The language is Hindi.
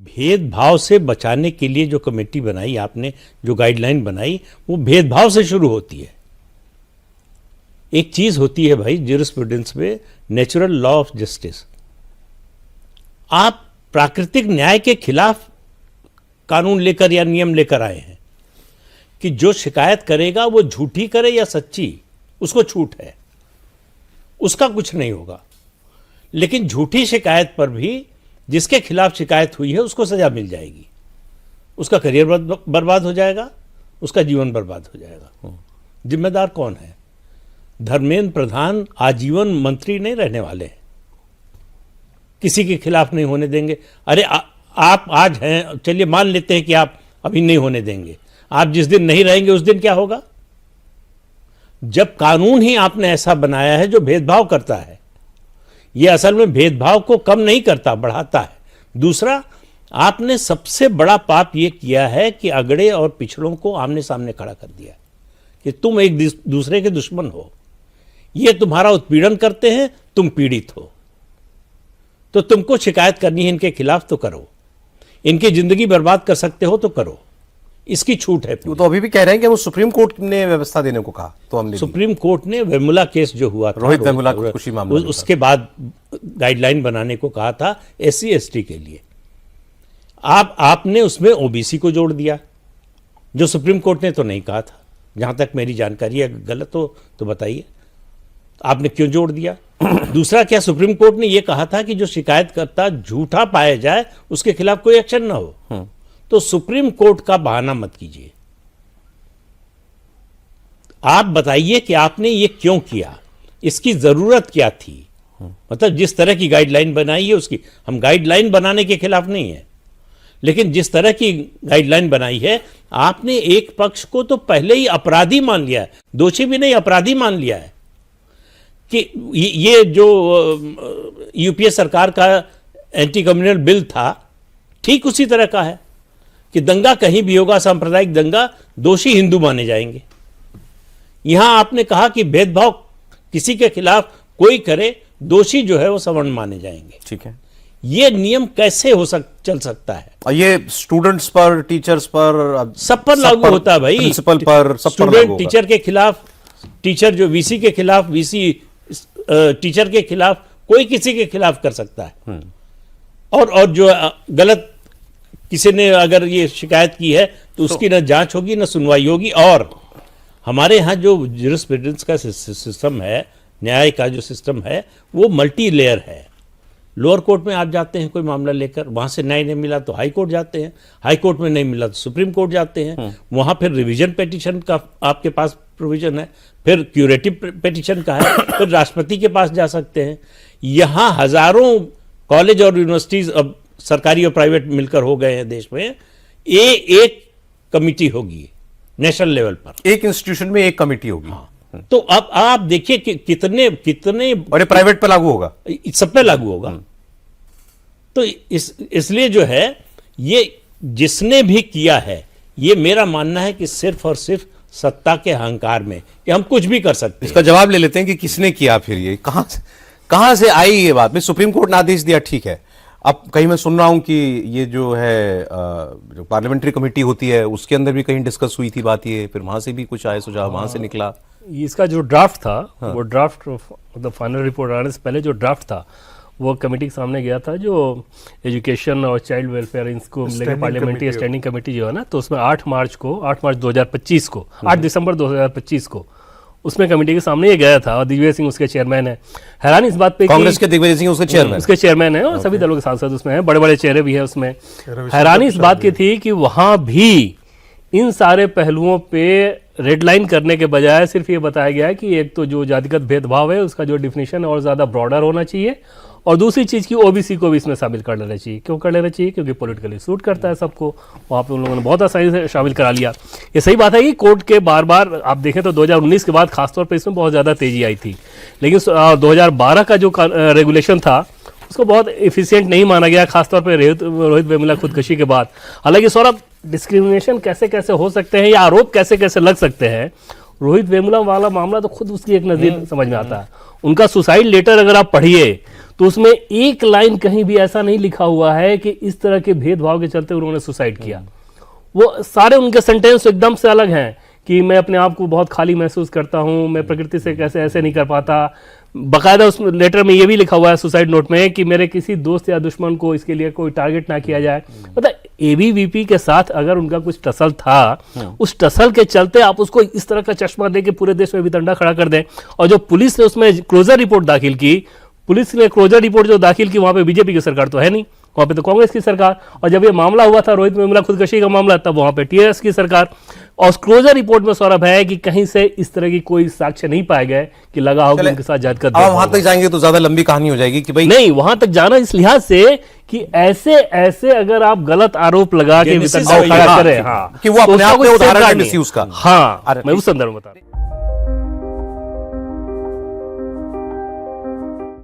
भेदभाव से बचाने के लिए जो कमेटी बनाई आपने, जो गाइडलाइन बनाई, वो भेदभाव से शुरू होती है। एक चीज होती है भाई ज्यूरिस्प्रूडेंस में, नेचुरल लॉ ऑफ जस्टिस। आप प्राकृतिक न्याय के खिलाफ कानून लेकर या नियम लेकर आए हैं कि जो शिकायत करेगा वो झूठी करे या सच्ची, उसको छूट है, उसका कुछ नहीं होगा। लेकिन झूठी शिकायत पर भी जिसके खिलाफ शिकायत हुई है उसको सजा मिल जाएगी, उसका करियर बर्बाद हो जाएगा, उसका जीवन बर्बाद हो जाएगा। जिम्मेदार कौन है? धर्मेंद्र प्रधान आजीवन मंत्री नहीं रहने वाले हैं, किसी के खिलाफ नहीं होने देंगे। अरे आप आज हैं, चलिए मान लेते हैं कि आप अभी नहीं होने देंगे, आप जिस दिन नहीं रहेंगे उस दिन क्या होगा? जब कानून ही आपने ऐसा बनाया है जो भेदभाव करता है, यह असल में भेदभाव को कम नहीं करता, बढ़ाता है। दूसरा, आपने सबसे बड़ा पाप यह किया है कि अगड़े और पिछड़ों को आमने सामने खड़ा कर दिया कि तुम एक दूसरे के दुश्मन हो, ये तुम्हारा उत्पीड़न करते हैं, तुम पीड़ित हो, तो तुमको शिकायत करनी है इनके खिलाफ तो करो, इनकी जिंदगी बर्बाद कर सकते हो तो करो, इसकी छूट है। तो अभी भी कह रहे हैं कि वो सुप्रीम कोर्ट ने व्यवस्था देने को कहा, तो हमने सुप्रीम कोर्ट ने वेमुला केस जो हुआ था, रोहित वेमुला खुशी मामला, उसके बाद गाइडलाइन बनाने को कहा था SC ST के लिए। आपने उसमें OBC को जोड़ दिया, जो सुप्रीम कोर्ट ने तो नहीं कहा था, जहां तक मेरी जानकारी है। गलत हो तो बताइए, आपने क्यों जोड़ दिया? दूसरा, क्या सुप्रीम कोर्ट ने यह कहा था कि जो शिकायतकर्ता झूठा पाया जाए उसके खिलाफ कोई एक्शन ना हो? तो सुप्रीम कोर्ट का बहाना मत कीजिए, आप बताइए कि आपने ये क्यों किया, इसकी जरूरत क्या थी। मतलब जिस तरह की गाइडलाइन बनाई है उसकी, हम गाइडलाइन बनाने के खिलाफ नहीं है, लेकिन जिस तरह की गाइडलाइन बनाई है, आपने एक पक्ष को तो पहले ही अपराधी मान लिया है, दोषी भी नहीं अपराधी मान लिया है कि ये जो UPA सरकार का एंटी कम्युनल बिल था ठीक उसी तरह का है कि दंगा कहीं भी होगा, सांप्रदायिक दंगा, दोषी हिंदू माने जाएंगे। यहां आपने कहा कि भेदभाव किसी के खिलाफ कोई करे, दोषी जो है वो सवर्ण माने जाएंगे। ठीक है, ये नियम कैसे चल सकता है? और ये स्टूडेंट्स पर, टीचर्स पर, सब पर लागू होता है भाई। प्रिंसिपल पर, सब पर स्टूडेंट टीचर के खिलाफ, टीचर जो VC के खिलाफ, VC टीचर के खिलाफ, कोई किसी के खिलाफ कर सकता है। और जो गलत किसी ने अगर ये शिकायत की है तो उसकी न जांच होगी न सुनवाई होगी। और हमारे यहाँ जो ज्यूरिस्प्रूडेंस का सिस्टम है, न्याय का जो सिस्टम है, वो मल्टी लेयर है। लोअर कोर्ट में आप जाते हैं कोई मामला लेकर, वहां से न्याय नहीं मिला तो हाई कोर्ट जाते हैं, हाई कोर्ट में नहीं मिला तो सुप्रीम कोर्ट जाते हैं, वहां फिर रिवीजन पिटीशन का आपके पास प्रोविजन है, फिर क्यूरेटिव पिटीशन का है, फिर राष्ट्रपति के पास जा सकते हैं। यहाँ हजारों कॉलेज और यूनिवर्सिटीज अब सरकारी और प्राइवेट मिलकर हो गए हैं देश में, एक कमिटी होगी नेशनल लेवल पर, एक इंस्टीट्यूशन में एक कमिटी होगी। हाँ। तो अब आप देखिए कि कितने और ये प्राइवेट पर लागू होगा, सब पे लागू होगा। तो इसलिए जो है, ये जिसने भी किया है, ये मेरा मानना है कि सिर्फ और सिर्फ सत्ता के अहंकार में कि हम कुछ भी कर सकते हैं। इसका जवाब ले लेते हैं कि किसने किया, फिर ये कहां से आई ये बात में? सुप्रीम कोर्ट ने आदेश दिया, ठीक है, अब कहीं मैं सुन रहा हूं कि ये जो है जो पार्लियामेंट्री कमेटी होती है उसके अंदर भी कहीं डिस्कस हुई थी बात, ये फिर वहां से भी कुछ आए सुझाव, वहां से निकला। इसका जो ड्राफ्ट था, वो ड्राफ्ट मतलब फाइनल रिपोर्ट आने से पहले जो ड्राफ्ट था वो कमेटी के सामने गया था, जो एजुकेशन और चाइल्ड वेलफेयर इनको लेकर पार्लियामेंट्री स्टैंडिंग कमेटी जो है ना, तो उसमें 8 मार्च 2025 को 8 दिसंबर 2025 को उसमें कमेटी के सामने ये गया था, और दिग्विजय सिंह उसके चेयरमैन है। हैरानी इस बात पे, कांग्रेस के दिग्विजय सिंह उसके चेयरमैन है, और सभी दलों के सांसद उसमें हैं, बड़े बड़े चेहरे भी है उसमें। हैरानी इस बात की थी कि वहां भी इन सारे पहलुओं पे रेड लाइन करने के बजाय सिर्फ ये बताया गया है कि एक तो जो जातिगत भेदभाव है उसका जो डिफिनेशन है और ज्यादा ब्रॉडर होना चाहिए, और दूसरी चीज की OBC को भी इसमें शामिल कर लेना चाहिए। क्यों कर लेना चाहिए? क्योंकि पॉलिटिकली सूट करता है सबको, वहाँ पे उन लोगों ने बहुत आसानी से शामिल करा लिया। ये सही बात है कि कोर्ट के बार बार आप देखें तो 2019 के बाद खासतौर पर इसमें बहुत ज़्यादा तेजी आई थी, लेकिन 2012 का जो रेगुलेशन था उसको बहुत एफिशिएंट नहीं माना गया, खासतौर पर रोहित वेमुला खुदकशी के बाद। हालांकि सौरभ, डिस्क्रिमिनेशन कैसे कैसे हो सकते हैं या आरोप कैसे कैसे लग सकते हैं रोहित वेमुला वाला मामला तो खुद उसकी एक नजीर समझ में आता है। उनका सुसाइड लेटर अगर आप पढ़िए तो उसमें एक लाइन कहीं भी ऐसा नहीं लिखा हुआ है कि इस तरह के भेदभाव के चलते उन्होंने सुसाइड किया। वो सारे उनके सेंटेंस एकदम से अलग हैं कि मैं अपने आप को बहुत खाली महसूस करता हूं, मैं प्रकृति से कैसे ऐसे नहीं कर पाता। बाकायदा उस लेटर में ये भी लिखा हुआ है सुसाइड नोट में कि मेरे किसी दोस्त या दुश्मन को इसके लिए कोई टारगेट ना किया जाए। मतलब एबीवीपी के साथ अगर उनका कुछ टसल था, उस टसल के चलते आप उसको इस तरह का चश्मा दे के पूरे देश में वितंडा खड़ा कर दें। और जो पुलिस ने उसमें क्लोजर रिपोर्ट दाखिल की, पुलिस ने क्लोजर रिपोर्ट जो दाखिल की, वहां पे बीजेपी की सरकार तो है नहीं, वहां पे तो कांग्रेस की सरकार। और जब ये मामला हुआ था रोहित वेमुला खुदकशी का मामला, तब वहां पे टीआरएस की सरकार। और क्लोजर रिपोर्ट में सौरभ है कि कहीं से इस तरह की कोई साक्ष्य नहीं पाए गए कि लगा होगा उनके साथ जात का। अब वहां तक जाएंगे तो ज्यादा लंबी कहानी हो जाएगी कि भाई नहीं, वहां तक जाना इस लिहाज से कि ऐसे अगर आप गलत आरोप लगा के वितंडा खड़ा करें, हाँ, कि वो अपने आप में उदाहरण है मिसयूज का। हाँ, मैं उस संदर्भ में बता रहा हूं।